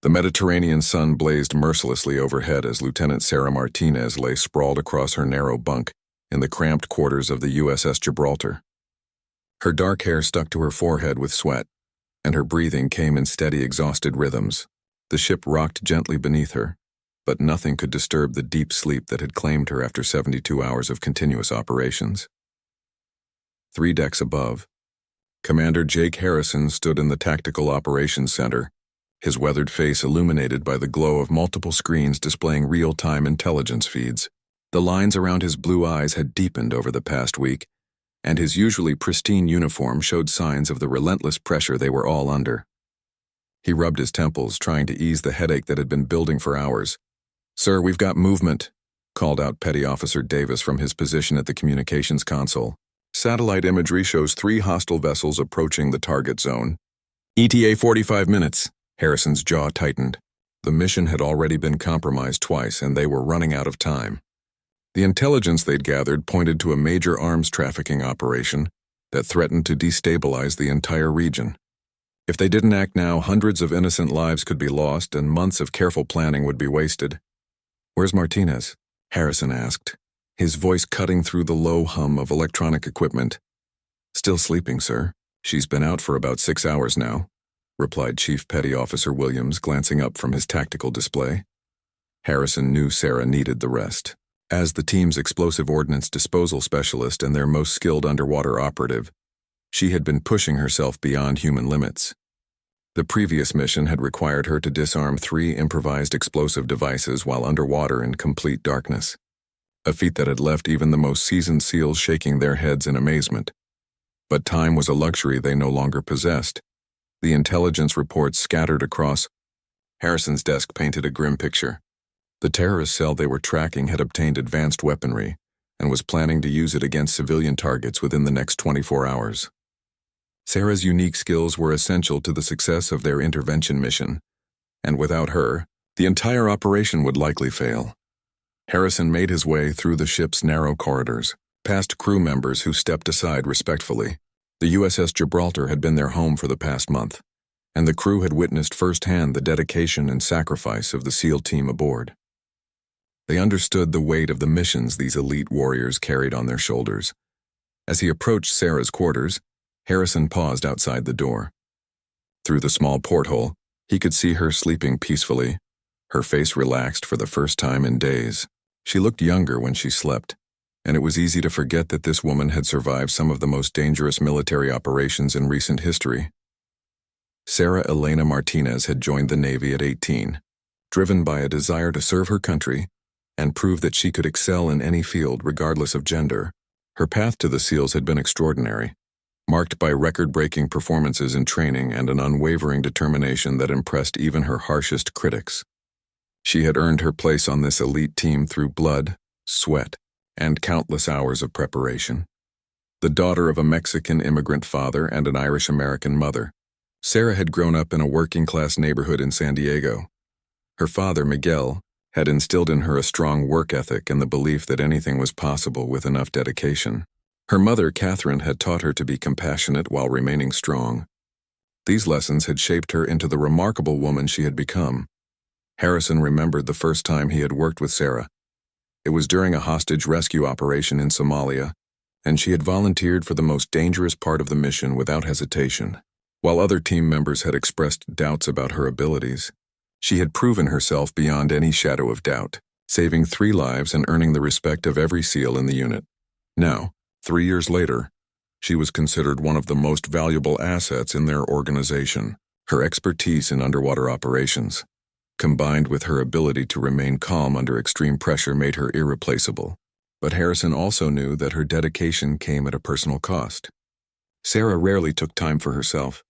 The Mediterranean sun blazed mercilessly overhead as Lieutenant Sarah Martinez lay sprawled across her narrow bunk in the cramped quarters of the USS Gibraltar. Her dark hair stuck to her forehead with sweat, and her breathing came in steady, exhausted rhythms. The ship rocked gently beneath her, but nothing could disturb the deep sleep that had claimed her after 72 hours of continuous operations. 3 decks above, Commander Jake Harrison stood in the Tactical Operations Center, his weathered face illuminated by the glow of multiple screens displaying real-time intelligence feeds. The lines around his blue eyes had deepened over the past week, and his usually pristine uniform showed signs of the relentless pressure they were all under. He rubbed his temples, trying to ease the headache that had been building for hours. "Sir, we've got movement," called out Petty Officer Davis from his position at the communications console. "Satellite imagery shows 3 hostile vessels approaching the target zone. ETA 45 minutes. Harrison's jaw tightened. The mission had already been compromised twice, and they were running out of time. The intelligence they'd gathered pointed to a major arms trafficking operation that threatened to destabilize the entire region. If they didn't act now, hundreds of innocent lives could be lost and months of careful planning would be wasted. "Where's Martinez?" Harrison asked, his voice cutting through the low hum of electronic equipment. "Still sleeping, sir. She's been out for about 6 hours now," replied Chief Petty Officer Williams, glancing up from his tactical display. Harrison knew Sarah needed the rest. As the team's explosive ordnance disposal specialist and their most skilled underwater operative, she had been pushing herself beyond human limits. The previous mission had required her to disarm 3 improvised explosive devices while underwater in complete darkness, a feat that had left even the most seasoned SEALs shaking their heads in amazement. But time was a luxury they no longer possessed. The intelligence reports scattered across Harrison's desk painted a grim picture. The terrorist cell they were tracking had obtained advanced weaponry and was planning to use it against civilian targets within the next 24 hours. Sarah's unique skills were essential to the success of their intervention mission, and without her, the entire operation would likely fail. Harrison made his way through the ship's narrow corridors, past crew members who stepped aside respectfully. The USS Gibraltar had been their home for the past month, and the crew had witnessed firsthand the dedication and sacrifice of the SEAL team aboard. They understood the weight of the missions these elite warriors carried on their shoulders. As he approached Sarah's quarters, Harrison paused outside the door. Through the small porthole, he could see her sleeping peacefully, her face relaxed for the first time in days. She looked younger when she slept, and it was easy to forget that this woman had survived some of the most dangerous military operations in recent history. Sarah Elena Martinez had joined the Navy at 18, driven by a desire to serve her country and prove that she could excel in any field regardless of gender. Her path to the SEALs had been extraordinary, marked by record-breaking performances in training and an unwavering determination that impressed even her harshest critics. She had earned her place on this elite team through blood, sweat, and countless hours of preparation. The daughter of a Mexican immigrant father and an Irish-American mother, Sarah had grown up in a working-class neighborhood in San Diego. Her father, Miguel, had instilled in her a strong work ethic and the belief that anything was possible with enough dedication. Her mother, Catherine, had taught her to be compassionate while remaining strong. These lessons had shaped her into the remarkable woman she had become. Harrison remembered the first time he had worked with Sarah. It was during a hostage rescue operation in Somalia, and she had volunteered for the most dangerous part of the mission without hesitation. While other team members had expressed doubts about her abilities, she had proven herself beyond any shadow of doubt, saving 3 lives and earning the respect of every SEAL in the unit. Now, 3 years later, she was considered one of the most valuable assets in their organization. Her expertise in underwater operations, combined with her ability to remain calm under extreme pressure, made her irreplaceable. But Harrison also knew that her dedication came at a personal cost. Sarah rarely took time for herself,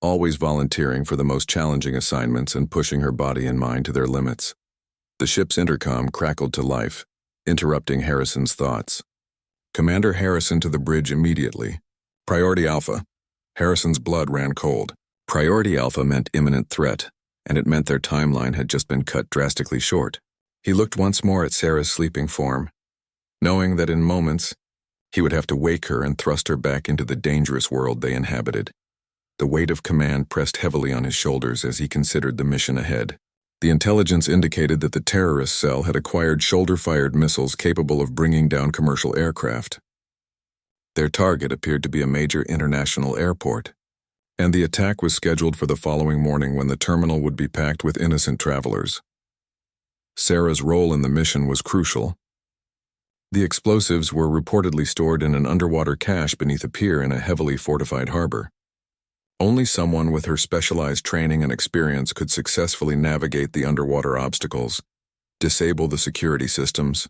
always volunteering for the most challenging assignments and pushing her body and mind to their limits. The ship's intercom crackled to life, interrupting Harrison's thoughts. "Commander Harrison to the bridge immediately. Priority Alpha." Harrison's blood ran cold. Priority Alpha meant imminent threat, and it meant their timeline had just been cut drastically short. He looked once more at Sarah's sleeping form, knowing that in moments, he would have to wake her and thrust her back into the dangerous world they inhabited. The weight of command pressed heavily on his shoulders as he considered the mission ahead. The intelligence indicated that the terrorist cell had acquired shoulder-fired missiles capable of bringing down commercial aircraft. Their target appeared to be a major international airport, and the attack was scheduled for the following morning when the terminal would be packed with innocent travelers. Sarah's role in the mission was crucial. The explosives were reportedly stored in an underwater cache beneath a pier in a heavily fortified harbor. Only someone with her specialized training and experience could successfully navigate the underwater obstacles, disable the security systems,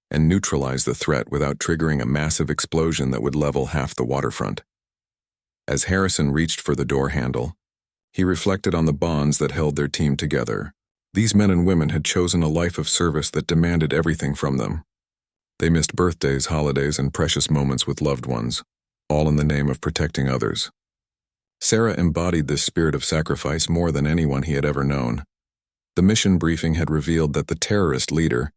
and neutralize the threat without triggering a massive explosion that would level half the waterfront. As Harrison reached for the door handle, he reflected on the bonds that held their team together. These men and women had chosen a life of service that demanded everything from them. They missed birthdays, holidays, and precious moments with loved ones, all in the name of protecting others. Sarah embodied this spirit of sacrifice more than anyone he had ever known. The mission briefing had revealed that the terrorist leader,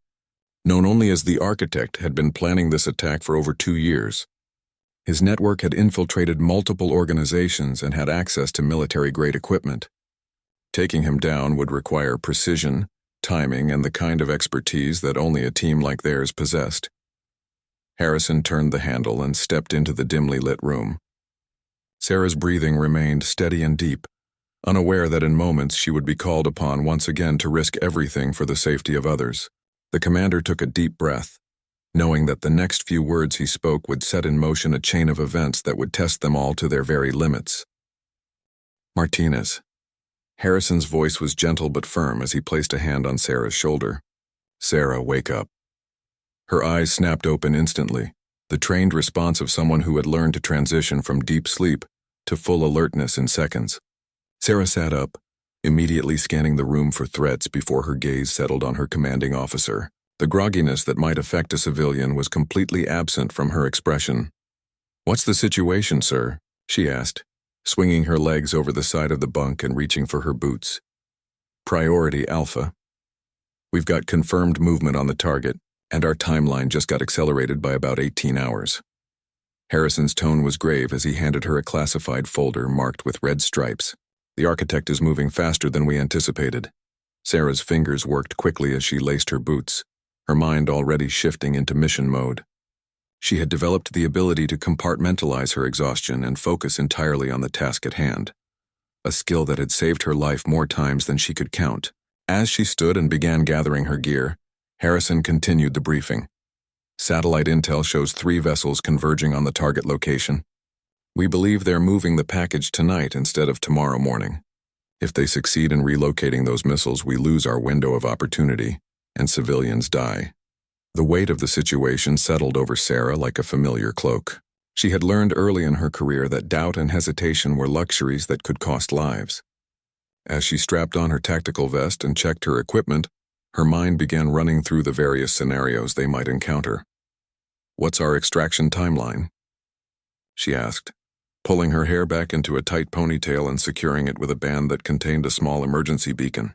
known only as the Architect, had been planning this attack for over 2 years. His network had infiltrated multiple organizations and had access to military-grade equipment. Taking him down would require precision, timing, and the kind of expertise that only a team like theirs possessed. Harrison turned the handle and stepped into the dimly lit room. Sarah's breathing remained steady and deep, unaware that in moments she would be called upon once again to risk everything for the safety of others. The commander took a deep breath, knowing that the next few words he spoke would set in motion a chain of events that would test them all to their very limits. Martinez. Harrison's voice was gentle but firm as he placed a hand on Sarah's shoulder. Sarah, wake up. Her eyes snapped open instantly, the trained response of someone who had learned to transition from deep sleep to full alertness in seconds. Sarah sat up, immediately scanning the room for threats before her gaze settled on her commanding officer. The grogginess that might affect a civilian was completely absent from her expression. "What's the situation, sir?" she asked, swinging her legs over the side of the bunk and reaching for her boots. "Priority Alpha. We've got confirmed movement on the target, and our timeline just got accelerated by about 18 hours. Harrison's tone was grave as he handed her a classified folder marked with red stripes. "The Architect is moving faster than we anticipated." Sarah's fingers worked quickly as she laced her boots, her mind already shifting into mission mode. She had developed the ability to compartmentalize her exhaustion and focus entirely on the task at hand, a skill that had saved her life more times than she could count. As she stood and began gathering her gear, Harrison continued the briefing. "Satellite intel shows 3 vessels converging on the target location. We believe they're moving the package tonight instead of tomorrow morning. If they succeed in relocating those missiles, we lose our window of opportunity, and civilians die." The weight of the situation settled over Sarah like a familiar cloak. She had learned early in her career that doubt and hesitation were luxuries that could cost lives. As she strapped on her tactical vest and checked her equipment, her mind began running through the various scenarios they might encounter. "What's our extraction timeline?" she asked, pulling her hair back into a tight ponytail and securing it with a band that contained a small emergency beacon.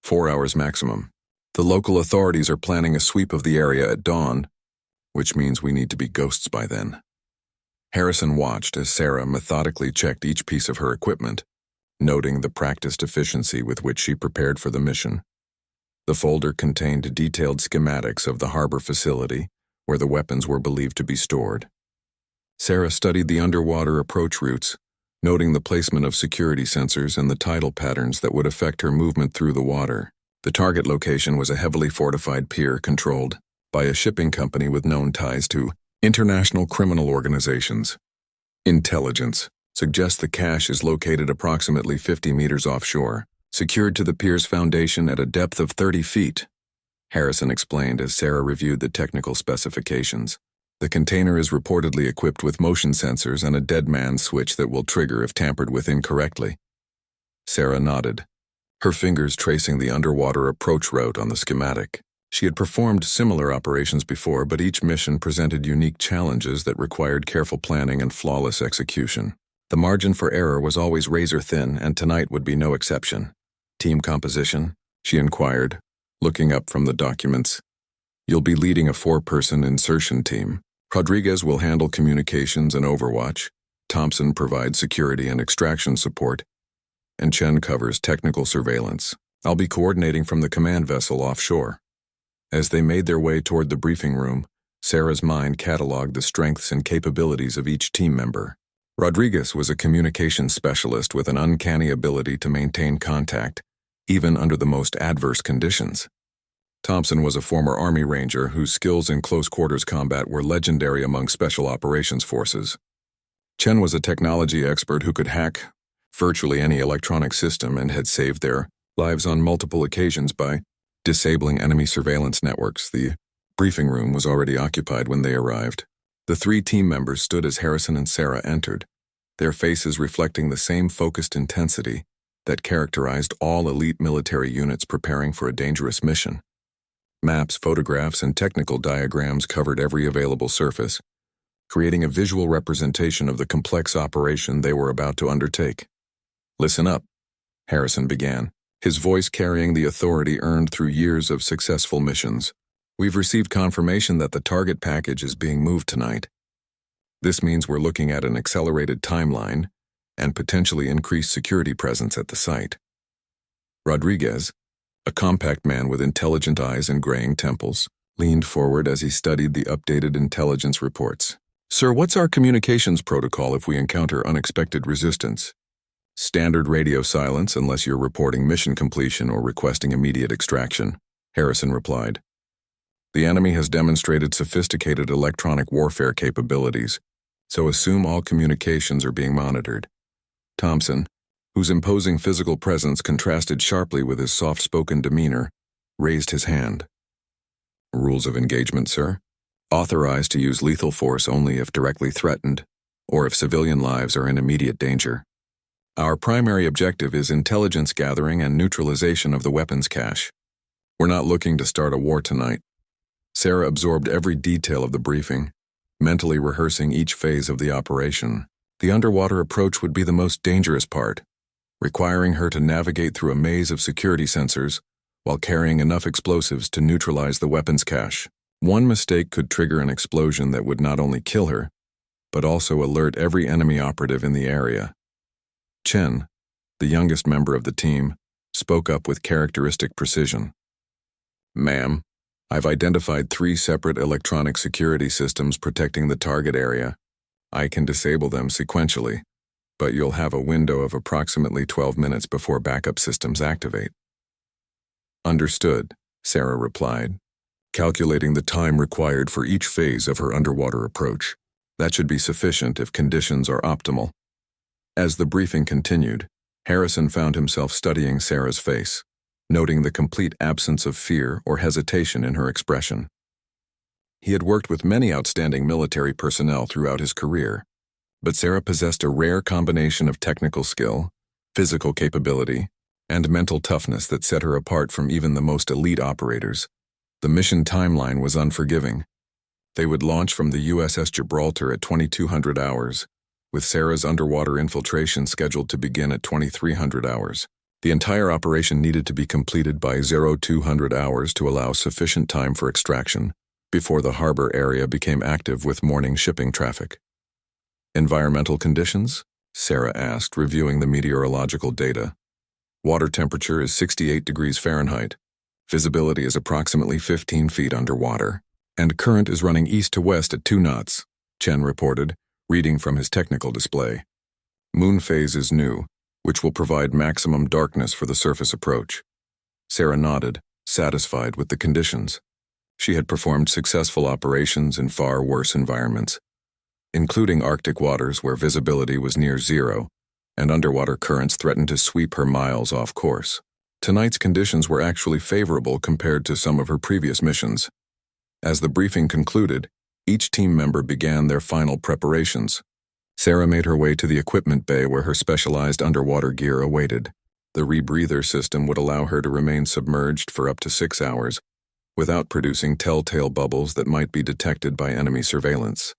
4 hours maximum. The local authorities are planning a sweep of the area at dawn, which means we need to be ghosts by then. Harrison watched as Sarah methodically checked each piece of her equipment, noting the practiced efficiency with which she prepared for the mission. The folder contained detailed schematics of the harbor facility, where the weapons were believed to be stored. Sarah studied the underwater approach routes, noting the placement of security sensors and the tidal patterns that would affect her movement through the water. The target location was a heavily fortified pier controlled by a shipping company with known ties to international criminal organizations. Intelligence suggests the cache is located approximately 50 meters offshore, secured to the pier's foundation at a depth of 30 feet. Harrison explained as Sarah reviewed the technical specifications. The container is reportedly equipped with motion sensors and a dead man switch that will trigger if tampered with incorrectly. Sarah nodded, her fingers tracing the underwater approach route on the schematic. She had performed similar operations before, but each mission presented unique challenges that required careful planning and flawless execution. The margin for error was always razor thin, and tonight would be no exception. "Team composition?" she inquired, looking up from the documents. "You'll be leading a 4-person insertion team. Rodriguez will handle communications and overwatch. Thompson provides security and extraction support, and Chen covers technical surveillance. I'll be coordinating from the command vessel offshore. As they made their way toward the briefing room, Sarah's mind cataloged the strengths and capabilities of each team member. Rodriguez was a communications specialist with an uncanny ability to maintain contact, even under the most adverse conditions. Thompson was a former Army Ranger whose skills in close-quarters combat were legendary among Special Operations Forces. Chen was a technology expert who could hack virtually any electronic system and had saved their lives on multiple occasions by disabling enemy surveillance networks. The briefing room was already occupied when they arrived. The three team members stood as Harrison and Sarah entered, their faces reflecting the same focused intensity that characterized all elite military units preparing for a dangerous mission. Maps, photographs, and technical diagrams covered every available surface, creating a visual representation of the complex operation they were about to undertake. "Listen up," Harrison began, his voice carrying the authority earned through years of successful missions. "We've received confirmation that the target package is being moved tonight. This means we're looking at an accelerated timeline and potentially increased security presence at the site." Rodriguez, a compact man with intelligent eyes and graying temples, leaned forward as he studied the updated intelligence reports. "Sir, what's our communications protocol if we encounter unexpected resistance?" "Standard radio silence unless you're reporting mission completion or requesting immediate extraction," Harrison replied. "The enemy has demonstrated sophisticated electronic warfare capabilities, so assume all communications are being monitored." Thompson, whose imposing physical presence contrasted sharply with his soft-spoken demeanor, raised his hand. "Rules of engagement, sir. Authorized to use lethal force only if directly threatened, or if civilian lives are in immediate danger. Our primary objective is intelligence gathering and neutralization of the weapons cache. We're not looking to start a war tonight." Sarah absorbed every detail of the briefing, mentally rehearsing each phase of the operation. The underwater approach would be the most dangerous part, requiring her to navigate through a maze of security sensors while carrying enough explosives to neutralize the weapons cache. One mistake could trigger an explosion that would not only kill her, but also alert every enemy operative in the area. Chen, the youngest member of the team, spoke up with characteristic precision. "Ma'am, I've identified 3 separate electronic security systems protecting the target area. I can disable them sequentially, but you'll have a window of approximately 12 minutes before backup systems activate." "Understood," Sarah replied, calculating the time required for each phase of her underwater approach. That should be sufficient if conditions are optimal. As the briefing continued, Harrison found himself studying Sarah's face, noting the complete absence of fear or hesitation in her expression. He had worked with many outstanding military personnel throughout his career, but Sarah possessed a rare combination of technical skill, physical capability, and mental toughness that set her apart from even the most elite operators. The mission timeline was unforgiving. They would launch from the USS Gibraltar at 2200 hours, with Sarah's underwater infiltration scheduled to begin at 2300 hours. The entire operation needed to be completed by 0200 hours to allow sufficient time for extraction, before the harbor area became active with morning shipping traffic. "Environmental conditions?" Sarah asked, reviewing the meteorological data. "Water temperature is 68 degrees Fahrenheit. Visibility is approximately 15 feet underwater, and current is running east to west at 2 knots, Chen reported, reading from his technical display. "Moon phase is new, which will provide maximum darkness for the surface approach." Sarah nodded, satisfied with the conditions. She had performed successful operations in far worse environments, including Arctic waters where visibility was near zero, and underwater currents threatened to sweep her miles off course. Tonight's conditions were actually favorable compared to some of her previous missions. As the briefing concluded, each team member began their final preparations. Sarah made her way to the equipment bay where her specialized underwater gear awaited. The rebreather system would allow her to remain submerged for up to 6 hours, without producing telltale bubbles that might be detected by enemy surveillance.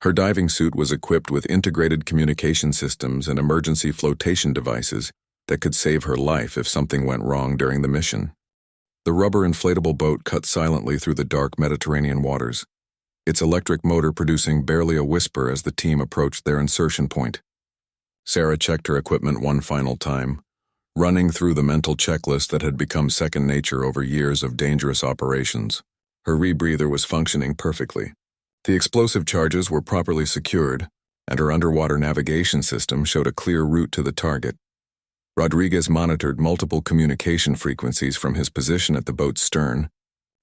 Her diving suit was equipped with integrated communication systems and emergency flotation devices that could save her life if something went wrong during the mission. The rubber inflatable boat cut silently through the dark Mediterranean waters, its electric motor producing barely a whisper as the team approached their insertion point. Sarah checked her equipment one final time, running through the mental checklist that had become second nature over years of dangerous operations. Her rebreather was functioning perfectly. The explosive charges were properly secured, and her underwater navigation system showed a clear route to the target. Rodriguez monitored multiple communication frequencies from his position at the boat's stern,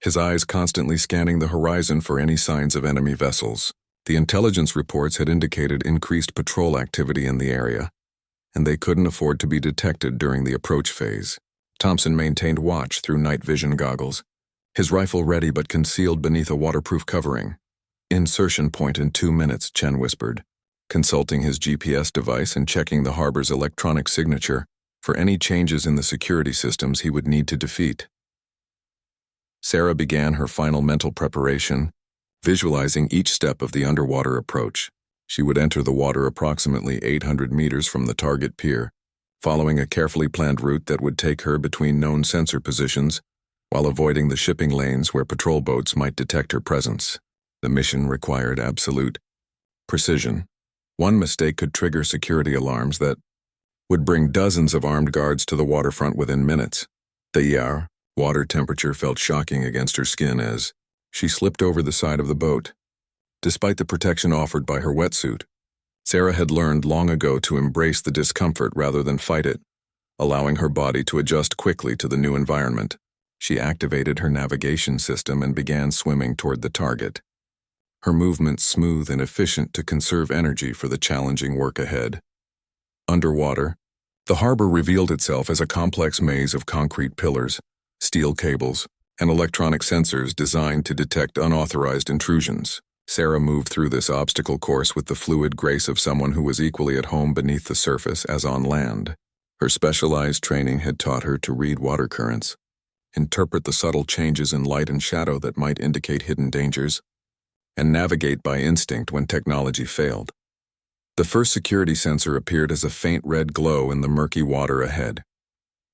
his eyes constantly scanning the horizon for any signs of enemy vessels. The intelligence reports had indicated increased patrol activity in the area, and they couldn't afford to be detected during the approach phase. Thompson maintained watch through night vision goggles, his rifle ready but concealed beneath a waterproof covering. "Insertion point in 2 minutes," Chen whispered, consulting his GPS device and checking the harbor's electronic signature for any changes in the security systems he would need to defeat. Sarah began her final mental preparation, visualizing each step of the underwater approach. She would enter the water approximately 800 meters from the target pier, following a carefully planned route that would take her between known sensor positions while avoiding the shipping lanes where patrol boats might detect her presence. The mission required absolute precision. One mistake could trigger security alarms that would bring dozens of armed guards to the waterfront within minutes. The water temperature felt shocking against her skin as she slipped over the side of the boat. Despite the protection offered by her wetsuit, Sarah had learned long ago to embrace the discomfort rather than fight it, allowing her body to adjust quickly to the new environment. She activated her navigation system and began swimming toward the target, her movements smooth and efficient to conserve energy for the challenging work ahead. Underwater, the harbor revealed itself as a complex maze of concrete pillars, steel cables, and electronic sensors designed to detect unauthorized intrusions. Sarah moved through this obstacle course with the fluid grace of someone who was equally at home beneath the surface as on land. Her specialized training had taught her to read water currents, interpret the subtle changes in light and shadow that might indicate hidden dangers, and navigate by instinct when technology failed. The first security sensor appeared as a faint red glow in the murky water ahead.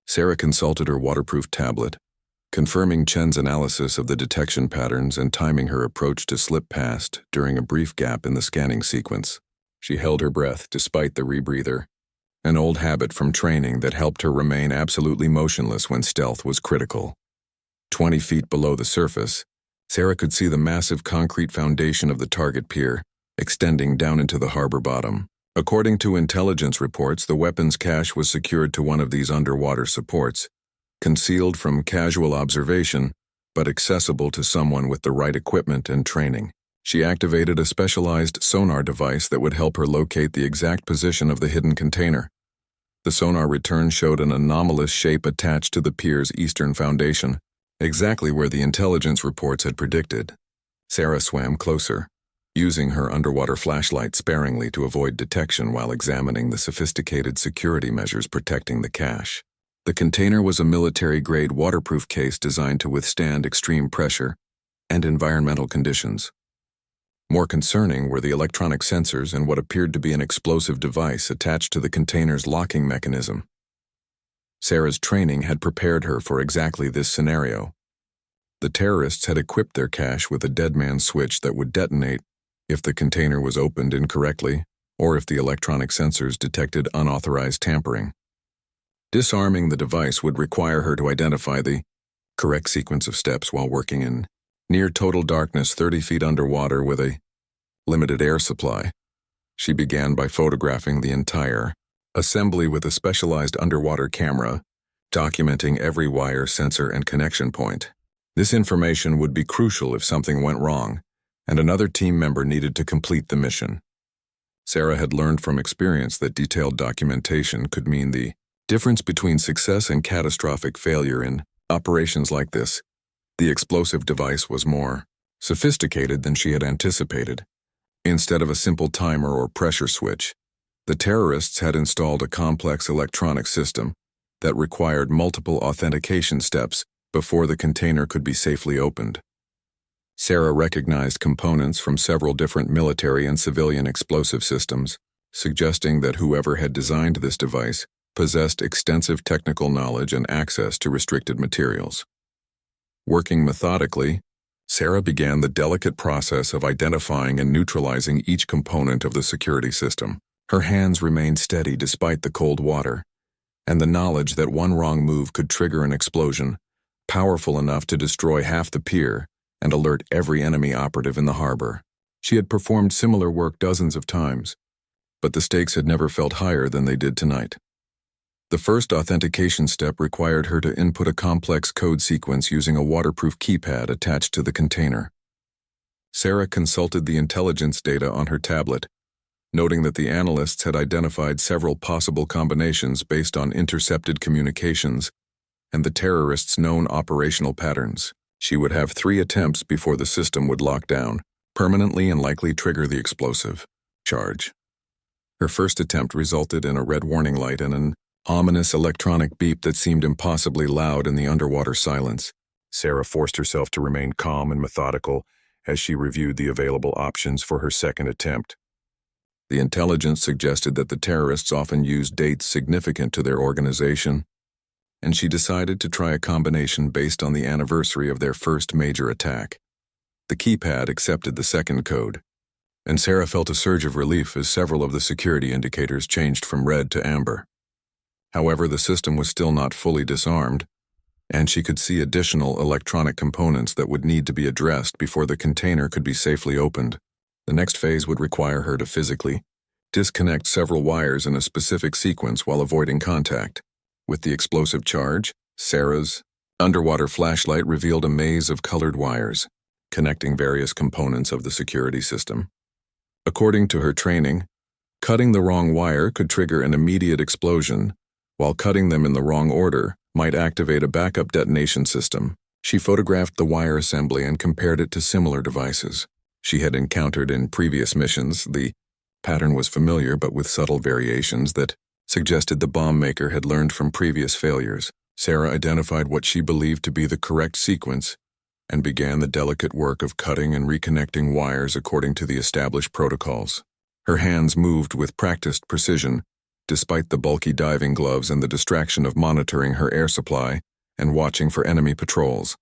Sarah consulted her waterproof tablet, confirming Chen's analysis of the detection patterns and timing her approach to slip past during a brief gap in the scanning sequence. She held her breath despite the rebreather, an old habit from training that helped her remain absolutely motionless when stealth was critical. 20 feet below the surface, Sarah could see the massive concrete foundation of the target pier, extending down into the harbor bottom. According to intelligence reports, the weapons cache was secured to one of these underwater supports, concealed from casual observation, but accessible to someone with the right equipment and training. She activated a specialized sonar device that would help her locate the exact position of the hidden container. The sonar return showed an anomalous shape attached to the pier's eastern foundation, exactly where the intelligence reports had predicted. Sarah swam closer, using her underwater flashlight sparingly to avoid detection while examining the sophisticated security measures protecting the cache. The container was a military-grade waterproof case designed to withstand extreme pressure and environmental conditions. More concerning were the electronic sensors and what appeared to be an explosive device attached to the container's locking mechanism. Sarah's training had prepared her for exactly this scenario. The terrorists had equipped their cache with a deadman switch that would detonate if the container was opened incorrectly or if the electronic sensors detected unauthorized tampering. Disarming the device would require her to identify the correct sequence of steps while working in near total darkness 30 feet underwater with a limited air supply. She began by photographing the entire assembly with a specialized underwater camera, documenting every wire, sensor, and connection point. This information would be crucial if something went wrong, and another team member needed to complete the mission. Sarah had learned from experience that detailed documentation could mean the difference between success and catastrophic failure in operations like this. The explosive device was more sophisticated than she had anticipated. Instead of a simple timer or pressure switch, the terrorists had installed a complex electronic system that required multiple authentication steps before the container could be safely opened. Sarah recognized components from several different military and civilian explosive systems, suggesting that whoever had designed this device possessed extensive technical knowledge and access to restricted materials. Working methodically, Sarah began the delicate process of identifying and neutralizing each component of the security system. Her hands remained steady despite the cold water, and the knowledge that one wrong move could trigger an explosion, powerful enough to destroy half the pier and alert every enemy operative in the harbor. She had performed similar work dozens of times, but the stakes had never felt higher than they did tonight. The first authentication step required her to input a complex code sequence using a waterproof keypad attached to the container. Sarah consulted the intelligence data on her tablet, noting that the analysts had identified several possible combinations based on intercepted communications and the terrorists' known operational patterns. She would have 3 attempts before the system would lock down, permanently and likely trigger the explosive charge. Her first attempt resulted in a red warning light and an ominous electronic beep that seemed impossibly loud in the underwater silence. Sarah forced herself to remain calm and methodical as she reviewed the available options for her second attempt. The intelligence suggested that the terrorists often used dates significant to their organization, and she decided to try a combination based on the anniversary of their first major attack. The keypad accepted the second code, and Sarah felt a surge of relief as several of the security indicators changed from red to amber. However, the system was still not fully disarmed, and she could see additional electronic components that would need to be addressed before the container could be safely opened. The next phase would require her to physically disconnect several wires in a specific sequence while avoiding contact. With the explosive charge, Sarah's underwater flashlight revealed a maze of colored wires, connecting various components of the security system. According to her training, cutting the wrong wire could trigger an immediate explosion, while cutting them in the wrong order might activate a backup detonation system. She photographed the wire assembly and compared it to similar devices she had encountered in previous missions. The pattern was familiar, but with subtle variations that suggested the bomb maker had learned from previous failures. Sarah identified what she believed to be the correct sequence and began the delicate work of cutting and reconnecting wires according to the established protocols. Her hands moved with practiced precision, despite the bulky diving gloves and the distraction of monitoring her air supply and watching for enemy patrols.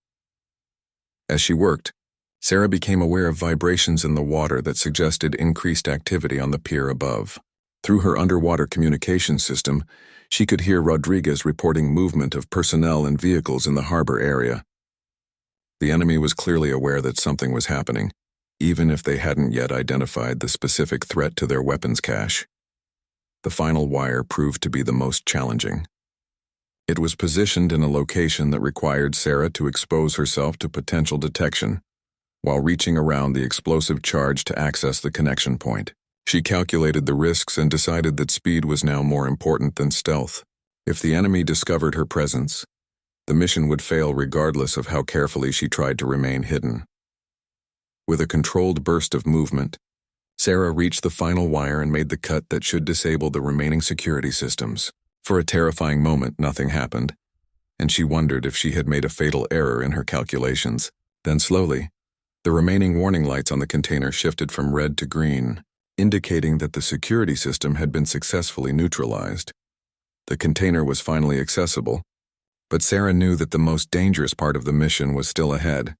As she worked, Sarah became aware of vibrations in the water that suggested increased activity on the pier above. Through her underwater communication system, she could hear Rodriguez reporting movement of personnel and vehicles in the harbor area. The enemy was clearly aware that something was happening, even if they hadn't yet identified the specific threat to their weapons cache. The final wire proved to be the most challenging. It was positioned in a location that required Sarah to expose herself to potential detection, while reaching around the explosive charge to access the connection point. She calculated the risks and decided that speed was now more important than stealth. If the enemy discovered her presence, the mission would fail regardless of how carefully she tried to remain hidden. With a controlled burst of movement, Sarah reached the final wire and made the cut that should disable the remaining security systems. For a terrifying moment, nothing happened, and she wondered if she had made a fatal error in her calculations. Then slowly, the remaining warning lights on the container shifted from red to green, indicating that the security system had been successfully neutralized. The container was finally accessible, but Sarah knew that the most dangerous part of the mission was still ahead.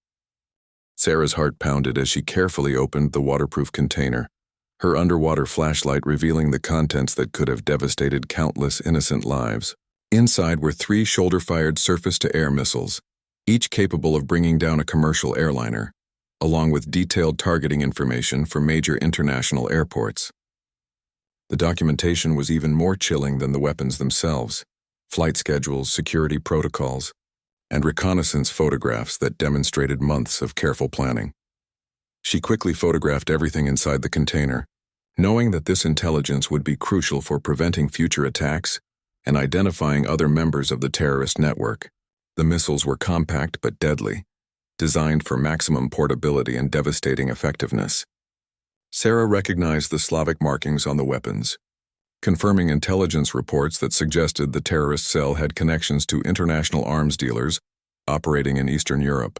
Sarah's heart pounded as she carefully opened the waterproof container, her underwater flashlight revealing the contents that could have devastated countless innocent lives. Inside were 3 shoulder-fired surface-to-air missiles, each capable of bringing down a commercial airliner, along with detailed targeting information for major international airports. The documentation was even more chilling than the weapons themselves: flight schedules, security protocols, and reconnaissance photographs that demonstrated months of careful planning. She quickly photographed everything inside the container, knowing that this intelligence would be crucial for preventing future attacks and identifying other members of the terrorist network. The missiles were compact but deadly, designed for maximum portability and devastating effectiveness. Sarah recognized the Slavic markings on the weapons, confirming intelligence reports that suggested the terrorist cell had connections to international arms dealers operating in Eastern Europe.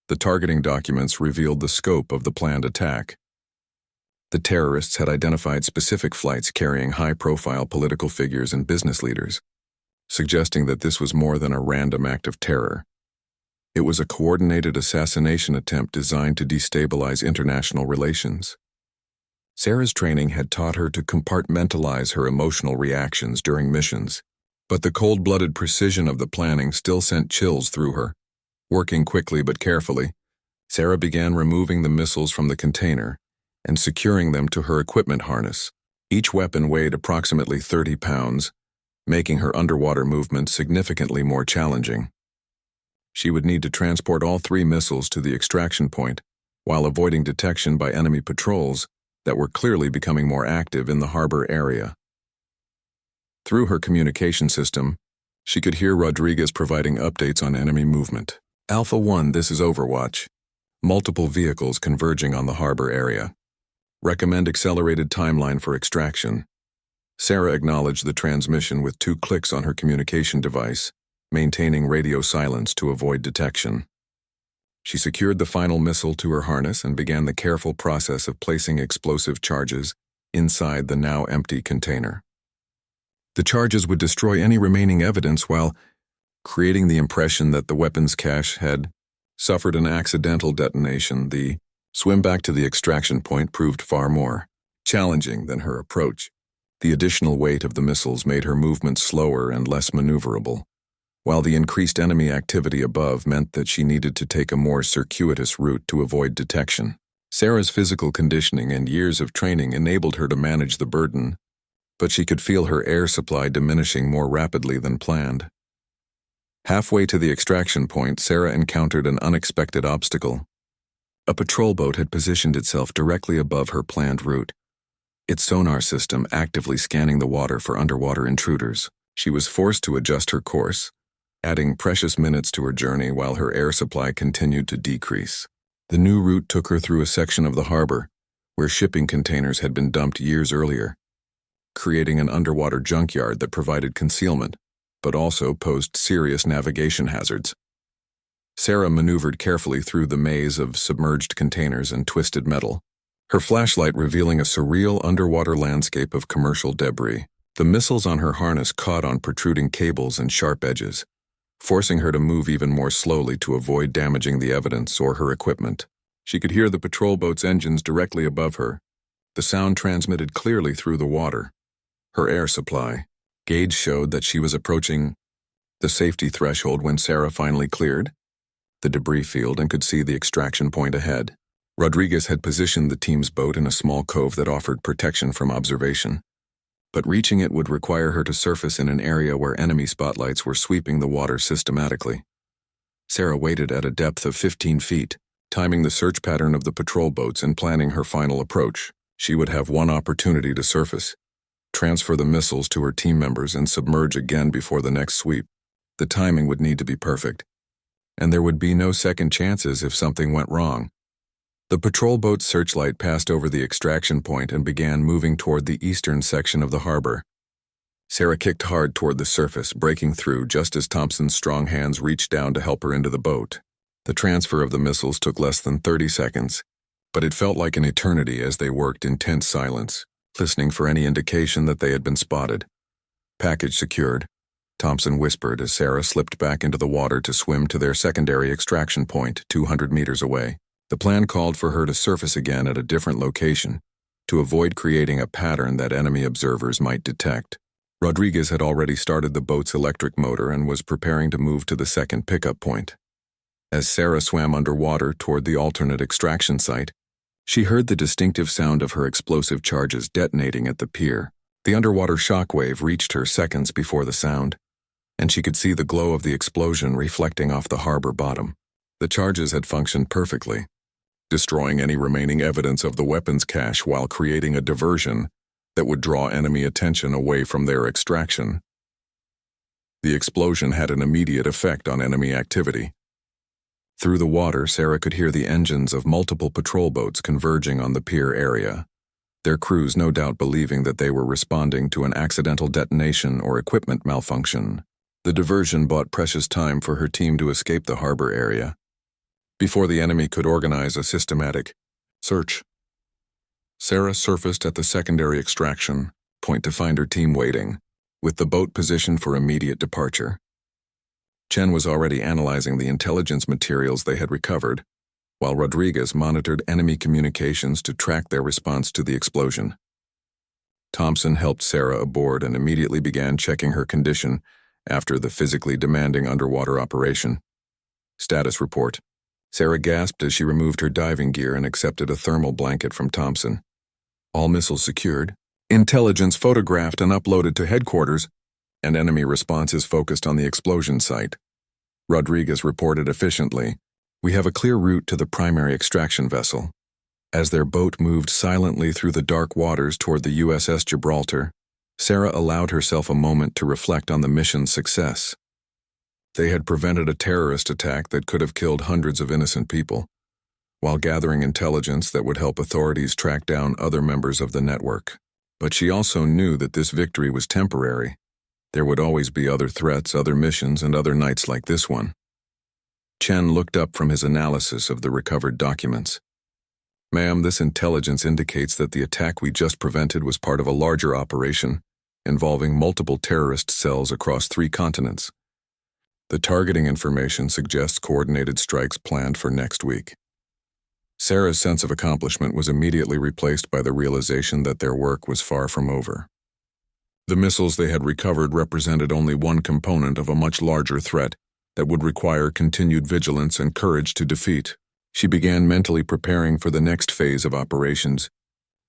The targeting documents revealed the scope of the planned attack. The terrorists had identified specific flights carrying high-profile political figures and business leaders, suggesting that this was more than a random act of terror. It was a coordinated assassination attempt designed to destabilize international relations. Sarah's training had taught her to compartmentalize her emotional reactions during missions, but the cold-blooded precision of the planning still sent chills through her. Working quickly but carefully, Sarah began removing the missiles from the container and securing them to her equipment harness. Each weapon weighed approximately 30 pounds, making her underwater movement significantly more challenging. She would need to transport all 3 missiles to the extraction point while avoiding detection by enemy patrols that were clearly becoming more active in the harbor area. Through her communication system, she could hear Rodriguez providing updates on enemy movement. Alpha 1, this is Overwatch. Multiple vehicles converging on the harbor area. Recommend accelerated timeline for extraction. Sarah acknowledged the transmission with 2 clicks on her communication device, maintaining radio silence to avoid detection. She secured the final missile to her harness and began the careful process of placing explosive charges inside the now empty container. The charges would destroy any remaining evidence while creating the impression that the weapons cache had suffered an accidental detonation. The swim back to the extraction point proved far more challenging than her approach. The additional weight of the missiles made her movement slower and less maneuverable, while the increased enemy activity above meant that she needed to take a more circuitous route to avoid detection. Sarah's physical conditioning and years of training enabled her to manage the burden, but she could feel her air supply diminishing more rapidly than planned. Halfway to the extraction point, Sarah encountered an unexpected obstacle. A patrol boat had positioned itself directly above her planned route, its sonar system actively scanning the water for underwater intruders. She was forced to adjust her course, adding precious minutes to her journey while her air supply continued to decrease. The new route took her through a section of the harbor where shipping containers had been dumped years earlier, creating an underwater junkyard that provided concealment, but also posed serious navigation hazards. Sarah maneuvered carefully through the maze of submerged containers and twisted metal, her flashlight revealing a surreal underwater landscape of commercial debris. The missiles on her harness caught on protruding cables and sharp edges, forcing her to move even more slowly to avoid damaging the evidence or her equipment. She could hear the patrol boat's engines directly above her, the sound transmitted clearly through the water. Her air supply gauge showed that she was approaching the safety threshold when Sarah finally cleared the debris field and could see the extraction point ahead. Rodriguez had positioned the team's boat in a small cove that offered protection from observation, but reaching it would require her to surface in an area where enemy spotlights were sweeping the water systematically. Sarah waited at a depth of 15 feet, timing the search pattern of the patrol boats and planning her final approach. She would have one opportunity to surface, transfer the missiles to her team members, and submerge again before the next sweep. The timing would need to be perfect, and there would be no second chances if something went wrong. The patrol boat's searchlight passed over the extraction point and began moving toward the eastern section of the harbor. Sarah kicked hard toward the surface, breaking through just as Thompson's strong hands reached down to help her into the boat. The transfer of the missiles took less than 30 seconds, but it felt like an eternity as they worked in tense silence, listening for any indication that they had been spotted. Package secured, Thompson whispered as Sarah slipped back into the water to swim to their secondary extraction point 200 meters away. The plan called for her to surface again at a different location, to avoid creating a pattern that enemy observers might detect. Rodriguez had already started the boat's electric motor and was preparing to move to the second pickup point. As Sarah swam underwater toward the alternate extraction site, she heard the distinctive sound of her explosive charges detonating at the pier. The underwater shockwave reached her seconds before the sound, and she could see the glow of the explosion reflecting off the harbor bottom. The charges had functioned perfectly, destroying any remaining evidence of the weapons cache while creating a diversion that would draw enemy attention away from their extraction. The explosion had an immediate effect on enemy activity. Through the water, Sarah could hear the engines of multiple patrol boats converging on the pier area, their crews no doubt believing that they were responding to an accidental detonation or equipment malfunction. The diversion bought precious time for her team to escape the harbor area before the enemy could organize a systematic search. Sarah surfaced at the secondary extraction point to find her team waiting, with the boat positioned for immediate departure. Chen was already analyzing the intelligence materials they had recovered, while Rodriguez monitored enemy communications to track their response to the explosion. Thompson helped Sarah aboard and immediately began checking her condition after the physically demanding underwater operation. Status report. Sarah gasped as she removed her diving gear and accepted a thermal blanket from Thompson. All missiles secured, intelligence photographed and uploaded to headquarters, and enemy responses focused on the explosion site. Rodriguez reported efficiently, "We have a clear route to the primary extraction vessel." As their boat moved silently through the dark waters toward the USS Gibraltar, Sarah allowed herself a moment to reflect on the mission's success. They had prevented a terrorist attack that could have killed hundreds of innocent people, while gathering intelligence that would help authorities track down other members of the network. But she also knew that this victory was temporary. There would always be other threats, other missions, and other nights like this one. Chen looked up from his analysis of the recovered documents. "Ma'am, this intelligence indicates that the attack we just prevented was part of a larger operation involving multiple terrorist cells across 3 continents. The targeting information suggests coordinated strikes planned for next week." Sarah's sense of accomplishment was immediately replaced by the realization that their work was far from over. The missiles they had recovered represented only one component of a much larger threat that would require continued vigilance and courage to defeat. She began mentally preparing for the next phase of operations,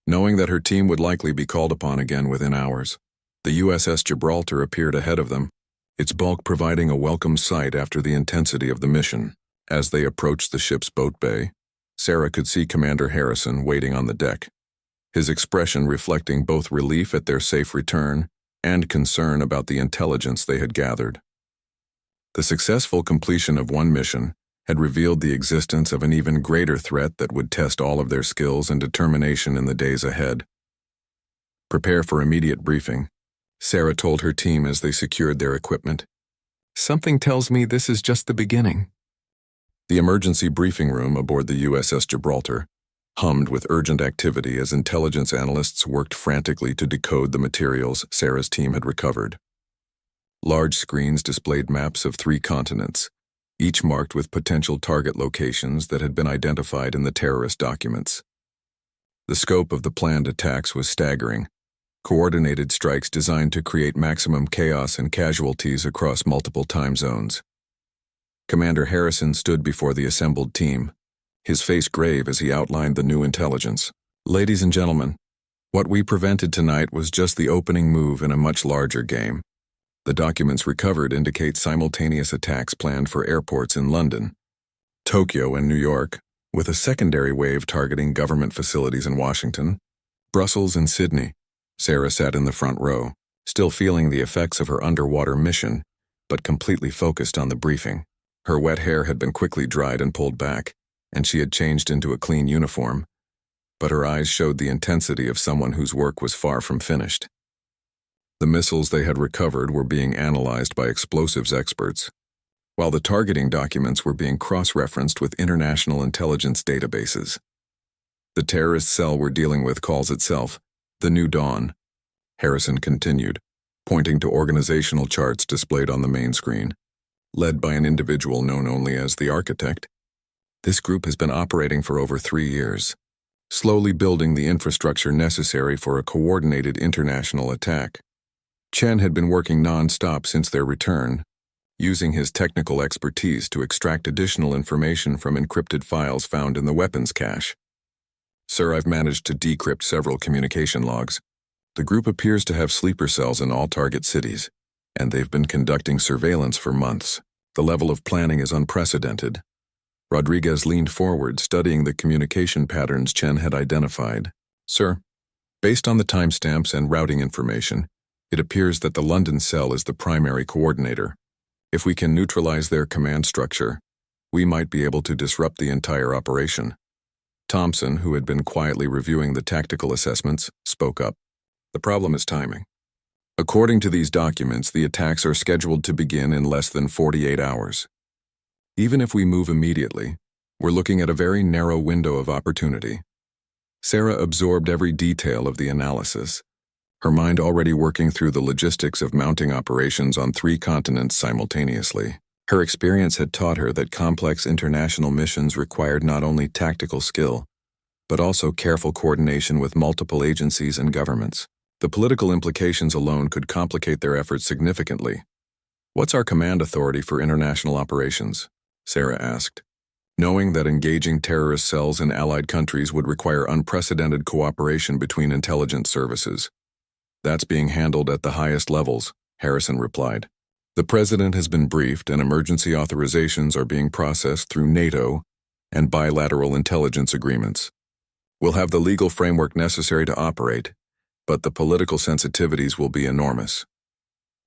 knowing that her team would likely be called upon again within hours. The USS Gibraltar appeared ahead of them, its bulk providing a welcome sight after the intensity of the mission. As they approached the ship's boat bay, Sarah could see Commander Harrison waiting on the deck, his expression reflecting both relief at their safe return and concern about the intelligence they had gathered. The successful completion of one mission had revealed the existence of an even greater threat that would test all of their skills and determination in the days ahead. "Prepare for immediate briefing," Sarah told her team as they secured their equipment. "Something tells me this is just the beginning." The emergency briefing room aboard the USS Gibraltar hummed with urgent activity as intelligence analysts worked frantically to decode the materials Sarah's team had recovered. Large screens displayed maps of 3 continents, each marked with potential target locations that had been identified in the terrorist documents. The scope of the planned attacks was staggering, coordinated strikes designed to create maximum chaos and casualties across multiple time zones. Commander Harrison stood before the assembled team, his face grave as he outlined the new intelligence. "Ladies and gentlemen, what we prevented tonight was just the opening move in a much larger game. The documents recovered indicate simultaneous attacks planned for airports in London, Tokyo, and New York, with a secondary wave targeting government facilities in Washington, Brussels, and Sydney." Sarah sat in the front row, still feeling the effects of her underwater mission, but completely focused on the briefing. Her wet hair had been quickly dried and pulled back, and she had changed into a clean uniform, but her eyes showed the intensity of someone whose work was far from finished. The missiles they had recovered were being analyzed by explosives experts, while the targeting documents were being cross-referenced with international intelligence databases. The terrorist cell we're dealing with calls itself the New Dawn, Harrison continued, pointing to organizational charts displayed on the main screen. Led by an individual known only as the Architect, this group has been operating for over 3 years, slowly building the infrastructure necessary for a coordinated international attack. Chen had been working non-stop since their return, using his technical expertise to extract additional information from encrypted files found in the weapons cache. "Sir, I've managed to decrypt several communication logs. The group appears to have sleeper cells in all target cities, and they've been conducting surveillance for months. The level of planning is unprecedented." Rodriguez leaned forward, studying the communication patterns Chen had identified. "Sir, based on the timestamps and routing information, it appears that the London cell is the primary coordinator. If we can neutralize their command structure, we might be able to disrupt the entire operation." Thompson, who had been quietly reviewing the tactical assessments, spoke up. "The problem is timing. According to these documents, the attacks are scheduled to begin in less than 48 hours. Even if we move immediately, we're looking at a very narrow window of opportunity." Sarah absorbed every detail of the analysis, her mind already working through the logistics of mounting operations on 3 continents simultaneously. Her experience had taught her that complex international missions required not only tactical skill, but also careful coordination with multiple agencies and governments. The political implications alone could complicate their efforts significantly. "What's our command authority for international operations?" Sarah asked, knowing that engaging terrorist cells in allied countries would require unprecedented cooperation between intelligence services. "That's being handled at the highest levels," Harrison replied. "The president has been briefed and emergency authorizations are being processed through NATO and bilateral intelligence agreements. We'll have the legal framework necessary to operate, but the political sensitivities will be enormous."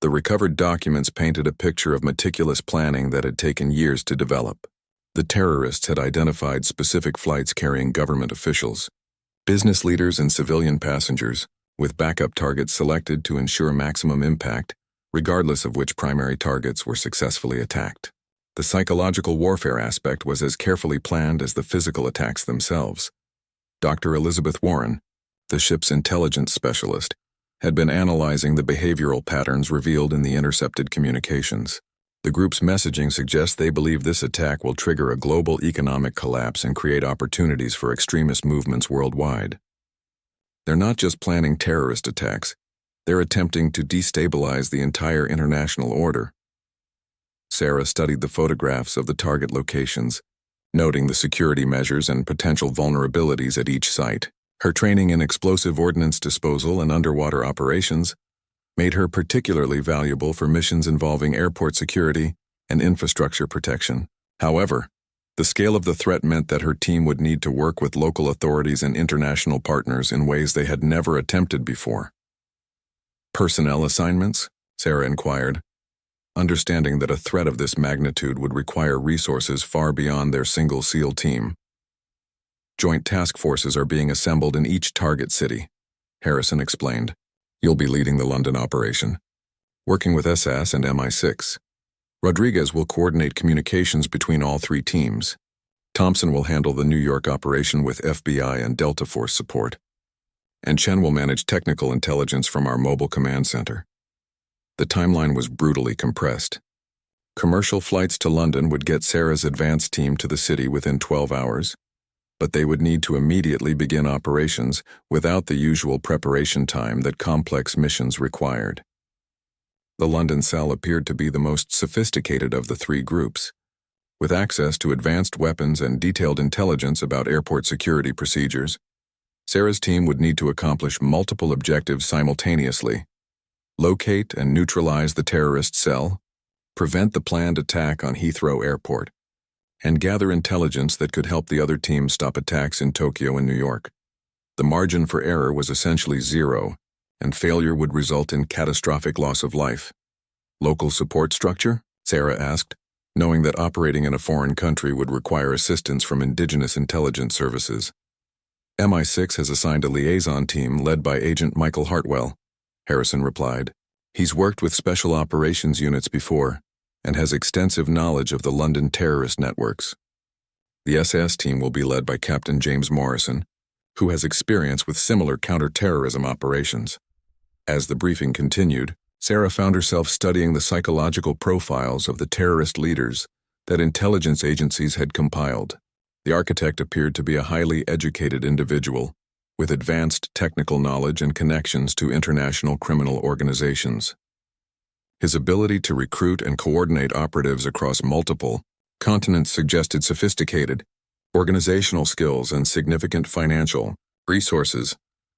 The recovered documents painted a picture of meticulous planning that had taken years to develop. The terrorists had identified specific flights carrying government officials, business leaders and civilian passengers, with backup targets selected to ensure maximum impact, regardless of which primary targets were successfully attacked. The psychological warfare aspect was as carefully planned as the physical attacks themselves. Dr. Elizabeth Warren, the ship's intelligence specialist, had been analyzing the behavioral patterns revealed in the intercepted communications. The group's messaging suggests they believe this attack will trigger a global economic collapse and create opportunities for extremist movements worldwide. They're not just planning terrorist attacks, they're attempting to destabilize the entire international order. Sarah studied the photographs of the target locations, noting the security measures and potential vulnerabilities at each site. Her training in explosive ordnance disposal and underwater operations made her particularly valuable for missions involving airport security and infrastructure protection. However, the scale of the threat meant that her team would need to work with local authorities and international partners in ways they had never attempted before. "Personnel assignments?" Sarah inquired, understanding that a threat of this magnitude would require resources far beyond their single SEAL team. "Joint task forces are being assembled in each target city," Harrison explained. "You'll be leading the London operation, working with SAS and MI6. Rodriguez will coordinate communications between all three teams. Thompson will handle the New York operation with FBI and Delta Force support. And Chen will manage technical intelligence from our mobile command center." The timeline was brutally compressed. Commercial flights to London would get Sarah's advance team to the city within 12 hours, but they would need to immediately begin operations without the usual preparation time that complex missions required. The London cell appeared to be the most sophisticated of the three groups, with access to advanced weapons and detailed intelligence about airport security procedures. Sarah's team would need to accomplish multiple objectives simultaneously: locate and neutralize the terrorist cell, prevent the planned attack on Heathrow Airport, and gather intelligence that could help the other teams stop attacks in Tokyo and New York. The margin for error was essentially zero, and failure would result in catastrophic loss of life. "Local support structure?" Sarah asked, knowing that operating in a foreign country would require assistance from indigenous intelligence services. "MI6 has assigned a liaison team led by Agent Michael Hartwell," Harrison replied. "He's worked with special operations units before and has extensive knowledge of the London terrorist networks. The SAS team will be led by Captain James Morrison, who has experience with similar counter-terrorism operations." As the briefing continued, Sarah found herself studying the psychological profiles of the terrorist leaders that intelligence agencies had compiled. The architect appeared to be a highly educated individual, with advanced technical knowledge and connections to international criminal organizations. His ability to recruit and coordinate operatives across multiple continents suggested sophisticated organizational skills and significant financial resources.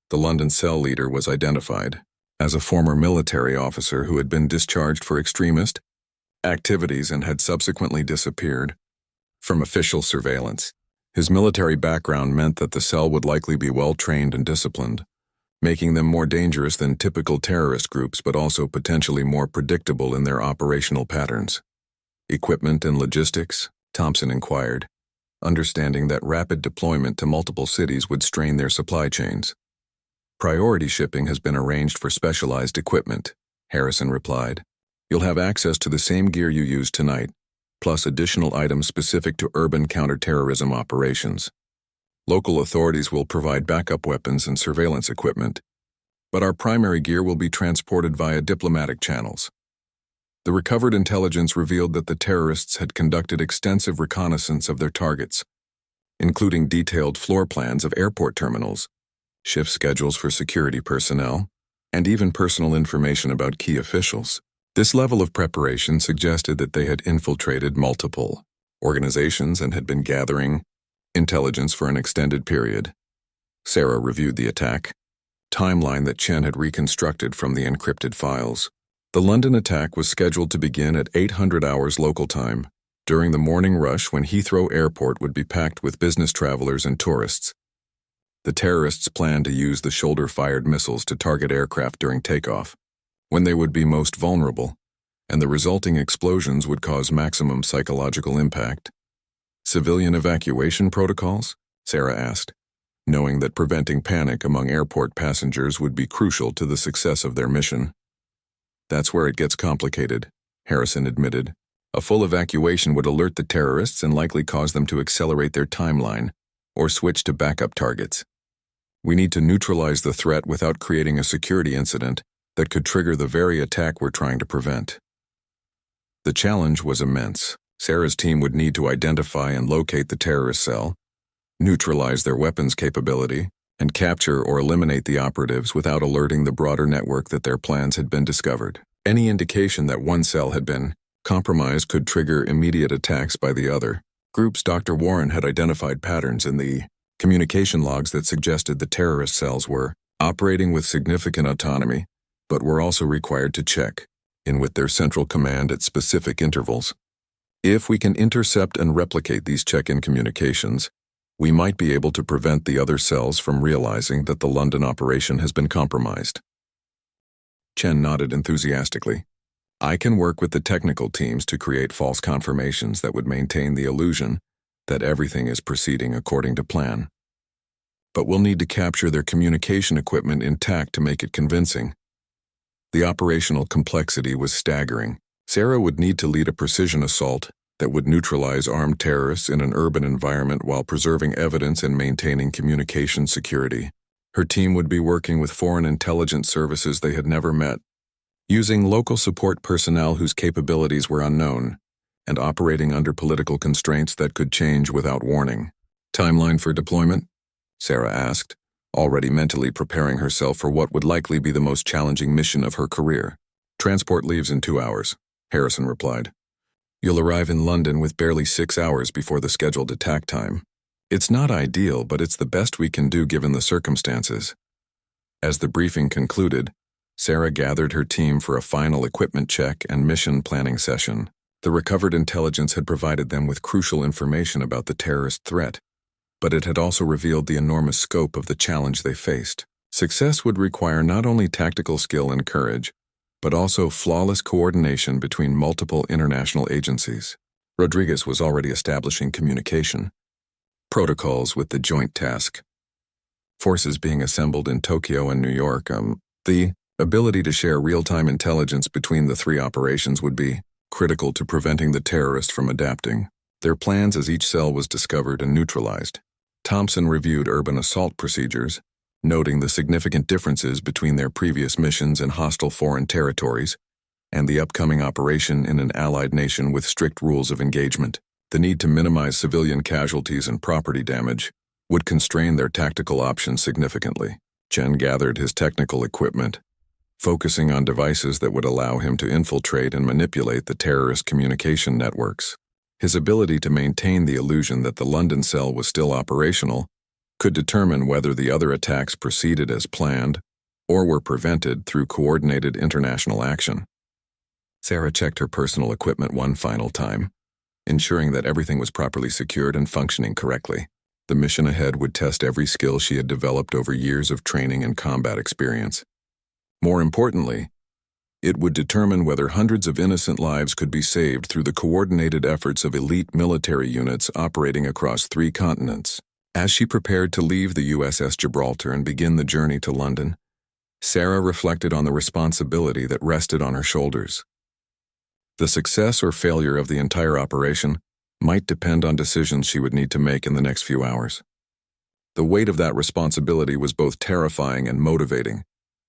The London cell leader was identified as a former military officer who had been discharged for extremist activities and had subsequently disappeared from official surveillance. His military background meant that the cell would likely be well-trained and disciplined, making them more dangerous than typical terrorist groups but also potentially more predictable in their operational patterns. "Equipment and logistics?" Thompson inquired, understanding that rapid deployment to multiple cities would strain their supply chains. "Priority shipping has been arranged for specialized equipment," Harrison replied. "You'll have access to the same gear you used tonight, plus additional items specific to urban counterterrorism operations. Local authorities will provide backup weapons and surveillance equipment, but our primary gear will be transported via diplomatic channels." The recovered intelligence revealed that the terrorists had conducted extensive reconnaissance of their targets, including detailed floor plans of airport terminals, shift schedules for security personnel, and even personal information about key officials. This level of preparation suggested that they had infiltrated multiple organizations and had been gathering intelligence for an extended period. Sarah reviewed the attack timeline that Chen had reconstructed from the encrypted files. The London attack was scheduled to begin at 800 hours local time, during the morning rush when Heathrow Airport would be packed with business travelers and tourists. The terrorists planned to use the shoulder-fired missiles to target aircraft during takeoff, when they would be most vulnerable, and the resulting explosions would cause maximum psychological impact. Civilian evacuation protocols? Sarah asked, knowing that preventing panic among airport passengers would be crucial to the success of their mission. That's where it gets complicated, Harrison admitted. A full evacuation would alert the terrorists and likely cause them to accelerate their timeline or switch to backup targets. We need to neutralize the threat without creating a security incident that could trigger the very attack we're trying to prevent. The challenge was immense. Sarah's team would need to identify and locate the terrorist cell, neutralize their weapons capability, and capture or eliminate the operatives without alerting the broader network that their plans had been discovered. Any indication that one cell had been compromised could trigger immediate attacks by the other. Groups Dr. Warren had identified patterns in the communication logs that suggested the terrorist cells were operating with significant autonomy, but were also required to check in with their central command at specific intervals. If we can intercept and replicate these check-in communications, we might be able to prevent the other cells from realizing that the London operation has been compromised. Chen nodded enthusiastically. I can work with the technical teams to create false confirmations that would maintain the illusion that everything is proceeding according to plan. But we'll need to capture their communication equipment intact to make it convincing. The operational complexity was staggering. Sarah would need to lead a precision assault that would neutralize armed terrorists in an urban environment while preserving evidence and maintaining communication security. Her team would be working with foreign intelligence services they had never met, using local support personnel whose capabilities were unknown, and operating under political constraints that could change without warning. Timeline for deployment? Sarah asked, already mentally preparing herself for what would likely be the most challenging mission of her career. Transport leaves in 2 hours, Harrison replied. You'll arrive in London with barely 6 hours before the scheduled attack time. It's not ideal, but it's the best we can do given the circumstances. As the briefing concluded, Sarah gathered her team for a final equipment check and mission planning session. The recovered intelligence had provided them with crucial information about the terrorist threat, but it had also revealed the enormous scope of the challenge they faced. Success would require not only tactical skill and courage, but also flawless coordination between multiple international agencies. Rodriguez was already establishing communication protocols with the joint task forces being assembled in Tokyo and New York. The ability to share real-time intelligence between the three operations would be critical to preventing the terrorist from adapting their plans as each cell was discovered and neutralized. Thompson reviewed urban assault procedures, noting the significant differences between their previous missions in hostile foreign territories and the upcoming operation in an allied nation with strict rules of engagement. The need to minimize civilian casualties and property damage would constrain their tactical options significantly. Chen gathered his technical equipment, focusing on devices that would allow him to infiltrate and manipulate the terrorist communication networks. His ability to maintain the illusion that the London cell was still operational could determine whether the other attacks proceeded as planned or were prevented through coordinated international action. Sarah checked her personal equipment one final time, ensuring that everything was properly secured and functioning correctly. The mission ahead would test every skill she had developed over years of training and combat experience. More importantly, it would determine whether hundreds of innocent lives could be saved through the coordinated efforts of elite military units operating across 3 continents. As she prepared to leave the USS Gibraltar and begin the journey to London, Sarah reflected on the responsibility that rested on her shoulders. The success or failure of the entire operation might depend on decisions she would need to make in the next few hours. The weight of that responsibility was both terrifying and motivating,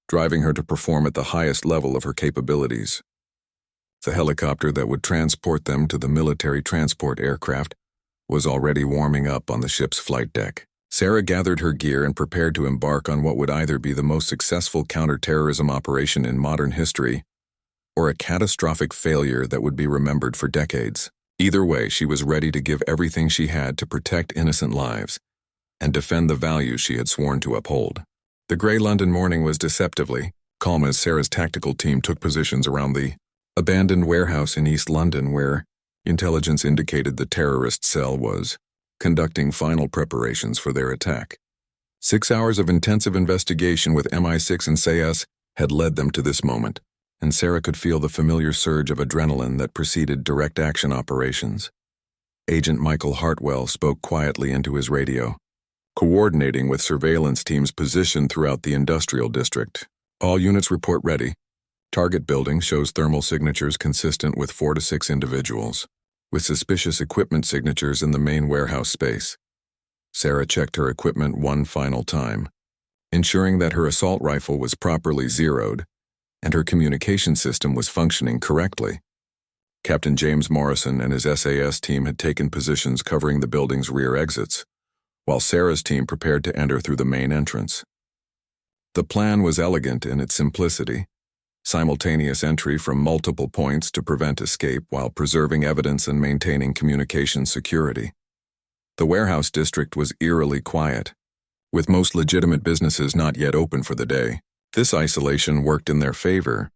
driving her to perform at the highest level of her capabilities. The helicopter that would transport them to the military transport aircraft was already warming up on the ship's flight deck. Sarah gathered her gear and prepared to embark on what would either be the most successful counterterrorism operation in modern history or a catastrophic failure that would be remembered for decades. Either way, she was ready to give everything she had to protect innocent lives and defend the values she had sworn to uphold. The grey London morning was deceptively calm as Sarah's tactical team took positions around the abandoned warehouse in East London where intelligence indicated the terrorist cell was conducting final preparations for their attack. 6 hours of intensive investigation with MI6 and SAS had led them to this moment, and Sarah could feel the familiar surge of adrenaline that preceded direct action operations. Agent Michael Hartwell spoke quietly into his radio, coordinating with surveillance teams positioned throughout the industrial district. All units report ready. Target building shows thermal signatures consistent with 4 to 6 individuals, with suspicious equipment signatures in the main warehouse space. Sarah checked her equipment one final time, ensuring that her assault rifle was properly zeroed and her communication system was functioning correctly. Captain James Morrison and his SAS team had taken positions covering the building's rear exits, while Sarah's team prepared to enter through the main entrance. The plan was elegant in its simplicity: simultaneous entry from multiple points to prevent escape while preserving evidence and maintaining communication security. The warehouse district was eerily quiet, with most legitimate businesses not yet open for the day. This isolation worked in their favor,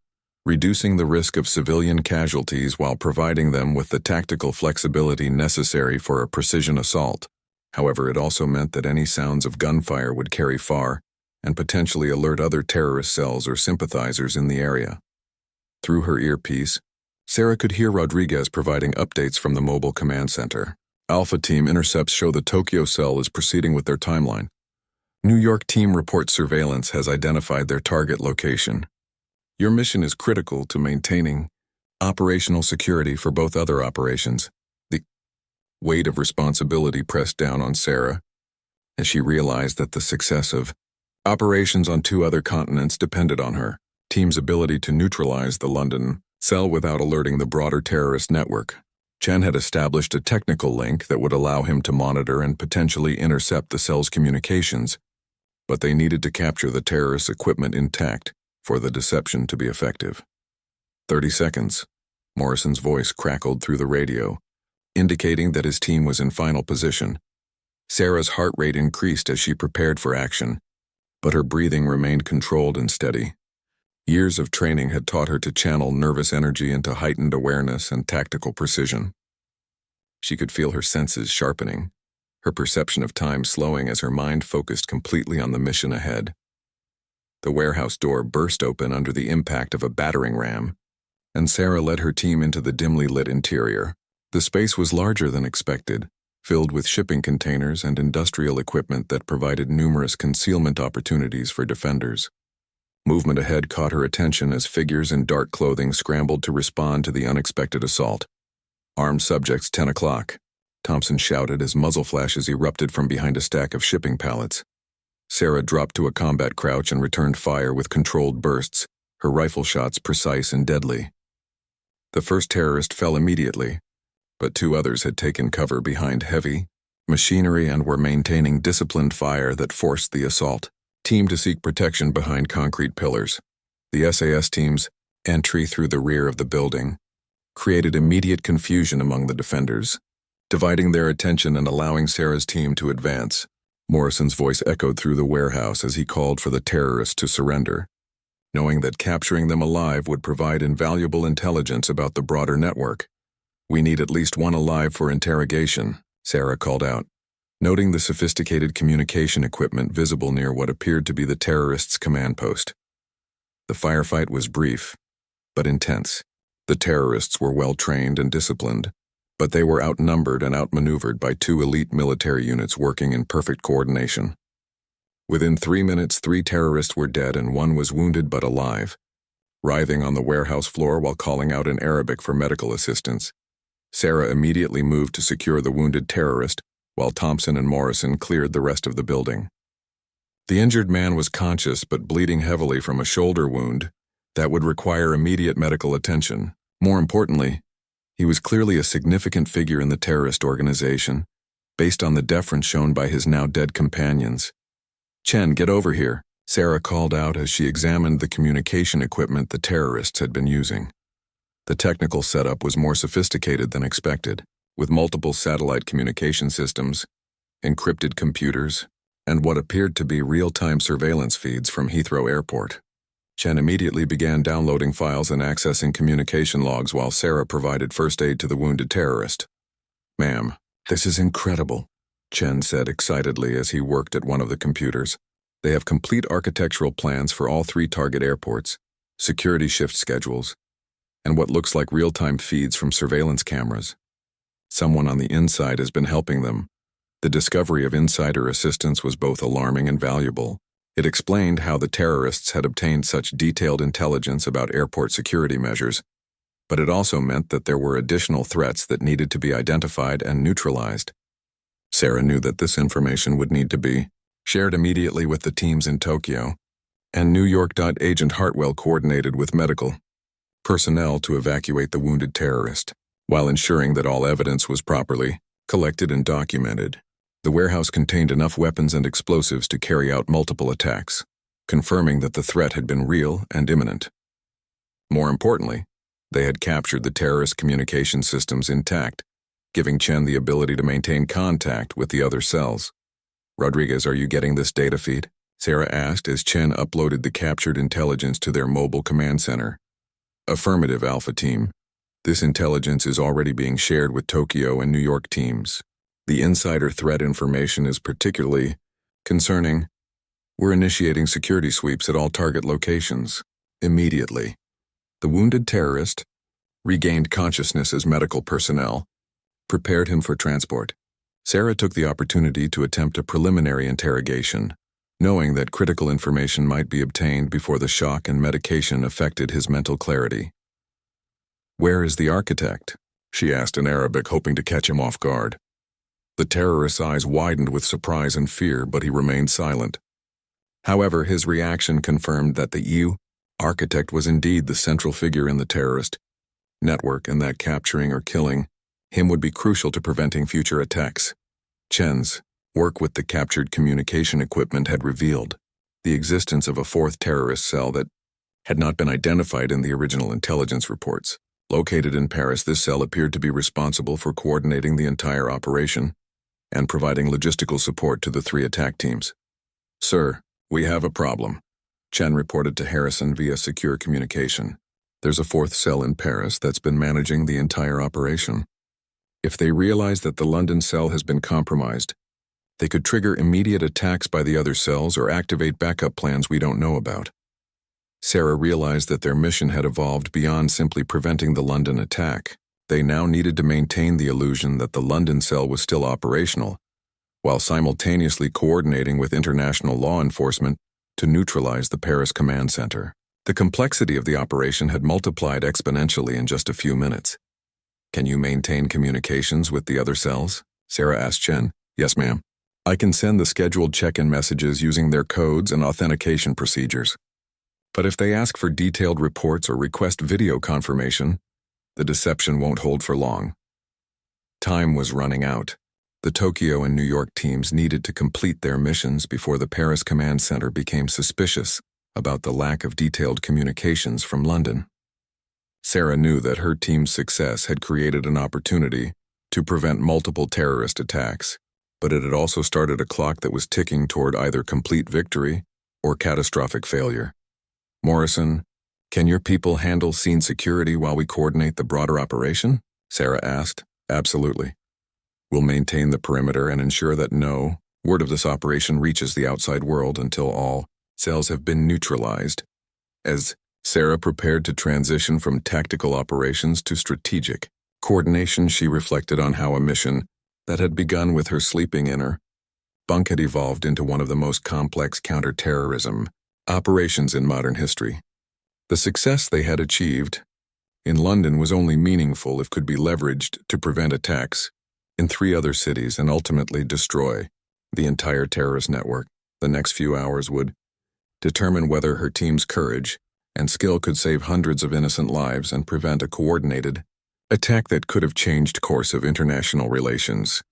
reducing the risk of civilian casualties while providing them with the tactical flexibility necessary for a precision assault. However, it also meant that any sounds of gunfire would carry far and potentially alert other terrorist cells or sympathizers in the area. Through her earpiece, Sarah could hear Rodriguez providing updates from the mobile command center. Alpha Team intercepts show the Tokyo cell is proceeding with their timeline. New York team reports surveillance has identified their target location. Your mission is critical to maintaining operational security for both other operations. The weight of responsibility pressed down on Sarah as she realized that the success of operations on 2 other continents depended on her team's ability to neutralize the London cell without alerting the broader terrorist network. Chen had established a technical link that would allow him to monitor and potentially intercept the cell's communications, but they needed to capture the terrorist equipment intact for the deception to be effective. 30 seconds. Morrison's voice crackled through the radio, indicating that his team was in final position. Sarah's heart rate increased as she prepared for action, but her breathing remained controlled and steady. Years of training had taught her to channel nervous energy into heightened awareness and tactical precision. She could feel her senses sharpening, her perception of time slowing as her mind focused completely on the mission ahead. The warehouse door burst open under the impact of a battering ram, and Sarah led her team into the dimly lit interior. The space was larger than expected, filled with shipping containers and industrial equipment that provided numerous concealment opportunities for defenders. Movement ahead caught her attention as figures in dark clothing scrambled to respond to the unexpected assault. Armed subjects, 10 o'clock, Thompson shouted as muzzle flashes erupted from behind a stack of shipping pallets. Sarah dropped to a combat crouch and returned fire with controlled bursts, her rifle shots precise and deadly. The first terrorist fell immediately, but 2 others had taken cover behind heavy machinery and were maintaining disciplined fire that forced the assault team to seek protection behind concrete pillars. The SAS team's entry through the rear of the building created immediate confusion among the defenders, dividing their attention and allowing Sarah's team to advance. Morrison's voice echoed through the warehouse as he called for the terrorists to surrender, knowing that capturing them alive would provide invaluable intelligence about the broader network. "We need at least 1 alive for interrogation," Sarah called out, noting the sophisticated communication equipment visible near what appeared to be the terrorists' command post. The firefight was brief, but intense. The terrorists were well-trained and disciplined, but they were outnumbered and outmaneuvered by 2 elite military units working in perfect coordination. Within 3 minutes, 3 terrorists were dead and 1 was wounded but alive. Writhing on the warehouse floor while calling out in Arabic for medical assistance, Sarah immediately moved to secure the wounded terrorist, while Thompson and Morrison cleared the rest of the building. The injured man was conscious but bleeding heavily from a shoulder wound that would require immediate medical attention. More importantly, he was clearly a significant figure in the terrorist organization, based on the deference shown by his now-dead companions. "Chen, get over here," Sarah called out as she examined the communication equipment the terrorists had been using. The technical setup was more sophisticated than expected, with multiple satellite communication systems, encrypted computers, and what appeared to be real-time surveillance feeds from Heathrow Airport. Chen immediately began downloading files and accessing communication logs while Sarah provided first aid to the wounded terrorist. "Ma'am, this is incredible," Chen said excitedly as he worked at one of the computers. "They have complete architectural plans for all 3 target airports, security shift schedules, and what looks like real-time feeds from surveillance cameras. Someone on the inside has been helping them." The discovery of insider assistance was both alarming and valuable. It explained how the terrorists had obtained such detailed intelligence about airport security measures, but it also meant that there were additional threats that needed to be identified and neutralized. Sarah knew that this information would need to be shared immediately with the teams in Tokyo, and New York. Agent Hartwell coordinated with medical personnel to evacuate the wounded terrorist, while ensuring that all evidence was properly collected and documented. The warehouse contained enough weapons and explosives to carry out multiple attacks, confirming that the threat had been real and imminent. More importantly, they had captured the terrorist communication systems intact, giving Chen the ability to maintain contact with the other cells. "Rodriguez, are you getting this data feed?" Sarah asked as Chen uploaded the captured intelligence to their mobile command center. "Affirmative, Alpha Team. This intelligence is already being shared with Tokyo and New York teams. The insider threat information is particularly concerning. We're initiating security sweeps at all target locations immediately." The wounded terrorist regained consciousness as medical personnel prepared him for transport. Sarah took the opportunity to attempt a preliminary interrogation, knowing that critical information might be obtained before the shock and medication affected his mental clarity. "Where is the architect?" she asked in Arabic, hoping to catch him off guard. The terrorist's eyes widened with surprise and fear, but he remained silent. However, his reaction confirmed that the architect was indeed the central figure in the terrorist network, and that capturing or killing him would be crucial to preventing future attacks. Chen's work with the captured communication equipment had revealed the existence of a 4th terrorist cell that had not been identified in the original intelligence reports. Located in Paris, this cell appeared to be responsible for coordinating the entire operation and providing logistical support to the 3 attack teams. "Sir, we have a problem," Chen reported to Harrison via secure communication. "There's a 4th cell in Paris that's been managing the entire operation. If they realize that the London cell has been compromised, they could trigger immediate attacks by the other cells or activate backup plans we don't know about." Sarah realized that their mission had evolved beyond simply preventing the London attack. They now needed to maintain the illusion that the London cell was still operational, while simultaneously coordinating with international law enforcement to neutralize the Paris command center. The complexity of the operation had multiplied exponentially in just a few minutes. "Can you maintain communications with the other cells?" Sarah asked Chen. "Yes, ma'am. I can send the scheduled check-in messages using their codes and authentication procedures. But if they ask for detailed reports or request video confirmation, the deception won't hold for long." Time was running out. The Tokyo and New York teams needed to complete their missions before the Paris command center became suspicious about the lack of detailed communications from London. Sarah knew that her team's success had created an opportunity to prevent multiple terrorist attacks, but it had also started a clock that was ticking toward either complete victory or catastrophic failure. "Morrison, can your people handle scene security while we coordinate the broader operation?" Sarah asked. "Absolutely. We'll maintain the perimeter and ensure that no word of this operation reaches the outside world until all cells have been neutralized." As Sarah prepared to transition from tactical operations to strategic coordination, she reflected on how a mission that had begun with her sleeping in her bunk had evolved into one of the most complex counter-terrorism operations in modern history. The success they had achieved in London was only meaningful if could be leveraged to prevent attacks in 3 other cities and ultimately destroy the entire terrorist network. The next few hours would determine whether her team's courage and skill could save hundreds of innocent lives and prevent a coordinated attack that could have changed course of international relations.